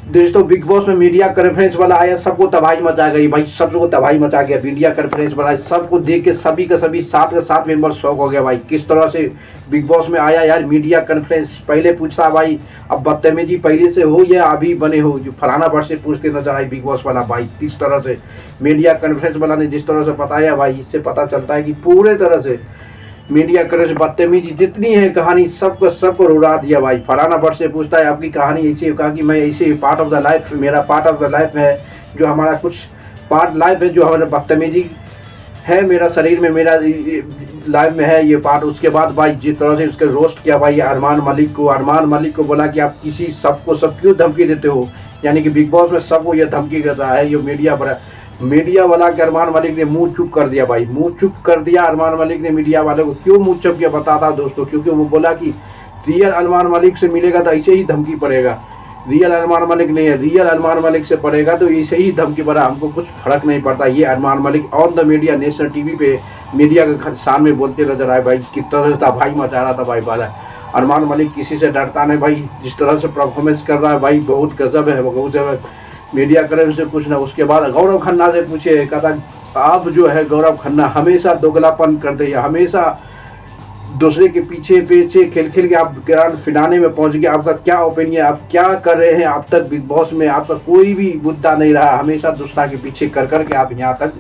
दोस्तों big boss में media conference वाला आया, सबको तबाही मचा गई भाई, सबको तबाही मचा गया। मीडिया कॉन्फ्रेंस वाला सबको देख के सभी का सभी सात के सात मेंबर शौक हो गया भाई, किस तरह से बिग बॉस में आया यार मीडिया कॉन्फ्रेंस। पहले पूछता भाई, अब बदतमीजी पहले से हो या अभी बने हो, जो फलाना वर्ष से पूछते नजर आई बिग बॉस वाला भाई। किस तरह से मीडिया कॉन्फ्रेंस वाला ने जिस तरह से बताया भाई, इससे पता चलता है कि पूरे तरह से मीडिया कॉन्फ्रेंस बदतमीजी जितनी है कहानी सबको सबको रुला दिया भाई। फलाना वर्ष से पूछता है आपकी कहानी ऐसी, कहा कि मैं ऐसे पार्ट ऑफ द लाइफ, मेरा पार्ट ऑफ द लाइफ है, जो हमारा कुछ पार्ट लाइफ है, जो हमारा बदतमीजी है मेरा शरीर में, मेरा लाइफ में है ये पार्ट। उसके बाद भाई जिस तरह से उसके रोस्ट किया भाई अरमान मलिक को बोला कि आप किसी सबको सब क्यों धमकी देते हो, यानी कि बिग बॉस में सबको ये धमकी देता है ये मीडिया वाला के। अरमान मलिक ने मुंह चुप कर दिया भाई, मुंह चुप कर दिया अरमान मलिक ने मीडिया वाले को। क्यों मुंह चुप किया बताता दोस्तों, क्योंकि वो बोला कि रियल अरमान मलिक से मिलेगा तो ऐसे ही धमकी पड़ेगा। रियल अरमान मलिक नहीं है, रियल अरमान मलिक से पड़ेगा तो ऐसे ही धमकी पड़ा, हमको कुछ फर्क नहीं पड़ता। ये Armaan Malik on the media national TV पे मीडिया के सामने बोलते नजर आए भाई। किस तरह से तबाही मचा रहा था भाई वाला। अरमान मलिक किसी से डरता नहीं भाई, जिस तरह से परफॉर्मेंस कर रहा है भाई बहुत गजब है, बहुत गजब है। मीडिया करें से पूछना, उसके बाद गौरव खन्ना से पूछे, कहता आप जो है गौरव खन्ना हमेशा दोगलापन करते हैं, हमेशा दूसरे के पीछे पीछे खेल खेल के आप ग्रांड फिनाले में पहुंच गए। आपका क्या ओपिनियन, आप क्या कर रहे हैं अब तक बिग बॉस में, आपका कोई भी मुद्दा नहीं रहा, हमेशा दूसरा के पीछे कर करके आप यहाँ तक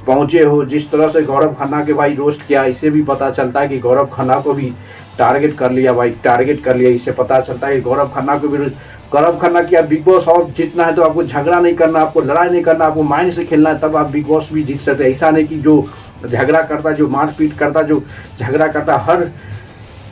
पहुंचे हो। जिस तरह से गौरव खन्ना के भाई रोस्ट किया, इससे भी पता चलता है कि गौरव खन्ना को भी टारगेट कर लिया भाई, टारगेट कर लिया। इससे पता चलता है कि गौरव खन्ना को भी, गौरव खन्ना की आप बिग बॉस और जीतना है तो आपको झगड़ा नहीं करना, आपको लड़ाई नहीं करना, आपको माइंड से खेलना है, तब आप बिग बॉस भी जीत सकते हैं। ऐसा नहीं कि जो झगड़ा करता, जो मारपीट करता, जो झगड़ा करता, हर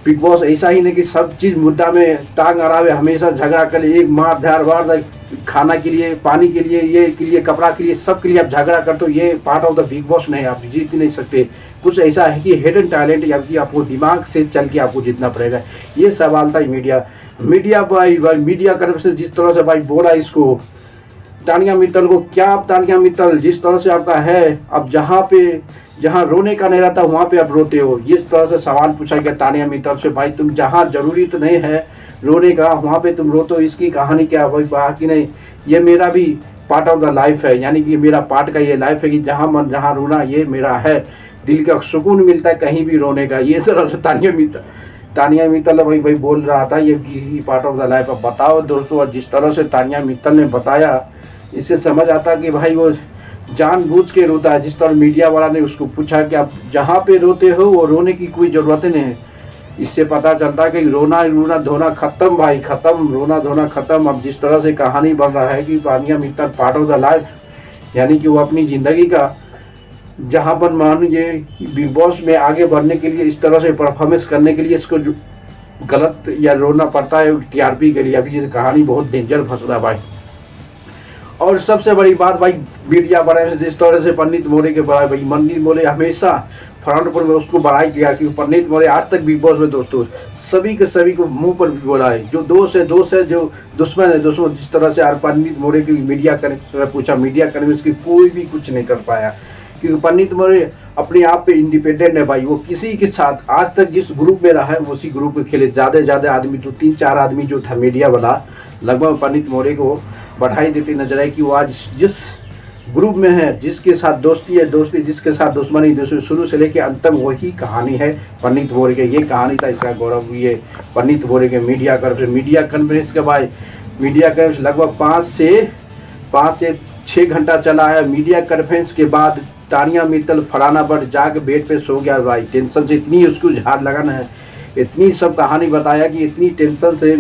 बिग बॉस ऐसा ही नहीं कि सब चीज़ मुद्दा में टांग अड़ावे, हमेशा झगड़ा कर ले, एक मार धार वार, खाना के लिए, पानी के लिए, ये के लिए, कपड़ा के लिए, सब के लिए आप झगड़ा करते हो। ये part of the big boss नहीं, आप जीत नहीं सकते। कुछ ऐसा है कि हिडन टैलेंट या कि आपको दिमाग से चल के आपको जीतना पड़ेगा। ये सवाल था मीडिया भाई मीडिया कर से जिस तरह से भाई बोला इसको तानिया मित्तल को, क्या आप तानिया मित्तल जिस तरह से आपका है, अब जहाँ रोने का नहीं रहता वहाँ पे आप रोते हो, इस तरह से सवाल पूछा गया तानिया मित्तल से। भाई तुम जहाँ जरूरी तो नहीं है रोने का वहाँ पे तुम रोते हो, इसकी कहानी क्या भाई? बाकी नहीं, ये मेरा भी पार्ट ऑफ द लाइफ है, यानी कि मेरा पार्ट का ये लाइफ है कि जहाँ मन जहाँ रोना ये मेरा है, दिल का सुकून मिलता है कहीं भी रोने का। ये तरह से तानिया मित्तल भाई बोल रहा था ये पार्ट ऑफ द लाइफ। अब बताओ दोस्तों, जिस तरह से तानिया मित्तल ने बताया, इससे समझ आता कि भाई वो जानबूझ के रोता है। जिस तरह मीडिया वाला ने उसको पूछा कि आप जहाँ पे रोते हो वो रोने की कोई ज़रूरत नहीं है, इससे पता चलता है कि रोना धोना खत्म भाई, खत्म, रोना धोना खत्म। अब जिस तरह से कहानी बन रहा है कि Tania Mittal part of the life, यानी कि वो अपनी ज़िंदगी का जहाँ पर मान लीजिए बिग बॉस में आगे बढ़ने के लिए, इस तरह से परफॉर्मेंस करने के लिए इसको जो गलत या रोना पड़ता है टीआरपी के लिए। अभी ये कहानी बहुत डेंजर फंस रहा भाई। और सबसे बड़ी बात भाई मीडिया बड़े जिस तरह से पंडित मोरे के बड़ाई भाई, पंडित मोरे हमेशा फ्रंट पर में उसको बड़ाई किया, क्योंकि पंडित मोरे आज तक बिग बॉस में दोस्तों सभी के सभी को मुंह पर बोला है, जो दोस्त है, जो दुश्मन है दुश्मन। जिस तरह से पंडित मोरे की मीडिया कनेक्ट पूछा, मीडिया कनेक्ट की कोई भी कुछ नहीं कर पाया, क्योंकि पंडित मोरे अपने आप पे इंडिपेंडेंट है भाई। वो किसी के साथ आज तक जिस ग्रुप में रहा है वो उसी ग्रुप में खेले। ज़्यादा आदमी जो 3-4 आदमी जो था मीडिया वाला, लगभग पंडित मोरे को बढ़ाई देती नजर आई कि वो आज जिस ग्रुप में है, जिसके साथ दोस्ती है दोस्ती, जिसके साथ दुश्मनी दुश्मनी, शुरू से लेकर अंत तक वही कहानी है पंडित मोरे के। ये कहानी था, इसका गौरव हुई है पंडित मोरे के मीडिया कॉन्फ्रेंस के बाद। मीडिया कॉन्फ्रेंस लगभग 5 से 6 घंटा चला है। मीडिया कॉन्फ्रेंस के बाद तानिया मित्तल फलाना पर जाके बेड पे सो गया भाई, टेंशन से इतनी उसको झाड़ लगन है, इतनी सब कहानी बताया कि इतनी टेंशन से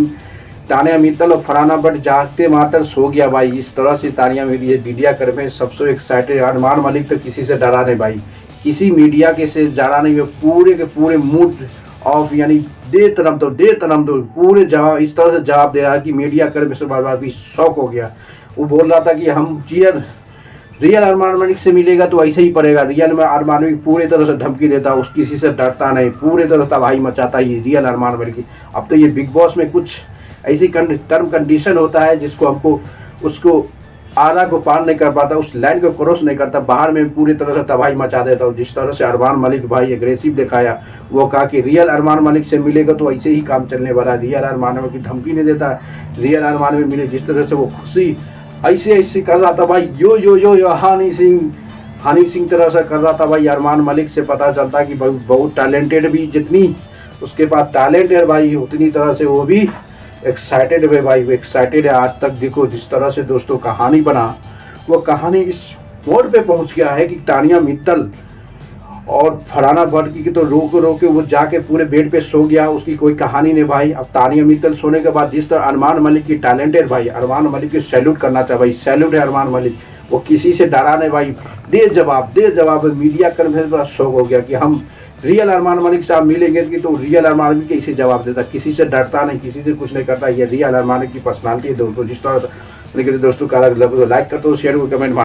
तानिया मित्तल और फलाना बट जागते मातर सो गया भाई। इस तरह से तानिया मीडिया कॉन्फ्रेंस सबसे एक्साइटेड। अरमान मलिक तो किसी से डरा नहीं भाई, किसी मीडिया के से डरा नहीं, पूरे के पूरे मूड ऑफ, यानी दे तरम दो पूरे जवाब, इस तरह से जवाब दे रहा है कि मीडिया कॉन्फ्रेंस बार भी शौक हो गया। वो बोल रहा था कि हम रियल अरमान मलिक से मिलेगा तो ऐसे ही पड़ेगा। रियल में अरमान मलिक पूरे तरह से धमकी देता, उस किसी से डरता नहीं, पूरे तरह तबाही मचाता ही रियल अरमान मलिक। अब तो ये बिग बॉस में कुछ ऐसी टर्म कंडीशन होता है जिसको हमको उसको आरा को पार नहीं कर पाता, उस लाइन को क्रॉस नहीं करता, बाहर में पूरी तरह से तबाही मचा देता हूँ। जिस तरह से अरमान मलिक भाई एग्रेसिव दिखाया, वो कहा कि रियल अरमान मलिक से मिलेगा तो ऐसे ही काम चलने वाला, रियल अरमान मलिक की धमकी नहीं देता, रियल अरमान में मिले। जिस तरह से वो खुशी ऐसे कर रहा था भाई, यो हनी सिंह तरह से कर रहा था भाई। अरमान मलिक से पता चलता कि बहुत टैलेंटेड भी, जितनी उसके पास टैलेंट है भाई उतनी तरह से वो भी एक्साइटेड है भाई, वो एक्साइटेड है। आज तक देखो जिस तरह से दोस्तों कहानी बना, वो कहानी इस मोड पे पहुंच गया है कि तानिया मित्तल और फरहाना वर्की की तो रोके वो जाके पूरे बेड पे सो गया, उसकी कोई कहानी नहीं भाई। अब तानिया मित्तल सोने के बाद जिस तरह अरमान मलिक की टैलेंटेड भाई, अरमान मलिक की सैल्यूट करना चाहिए भाई, सैल्यूट है अरमान मलिक। वो किसी से डरा नहीं भाई, दे जवाब। मीडिया कर्मी बड़ा शौक हो गया कि हम रियल अरमान मलिक साहब मिलेंगे कि तो रियल अरमान मलिक कैसे जवाब देता, किसी से डरता नहीं, किसी से कुछ नहीं करता। ये रियल अरमान मलिक की पर्सनालिटी है दोस्तों। जिस तरह लेकिन दोस्तों का लाइक करते हो, शेयर कमेंट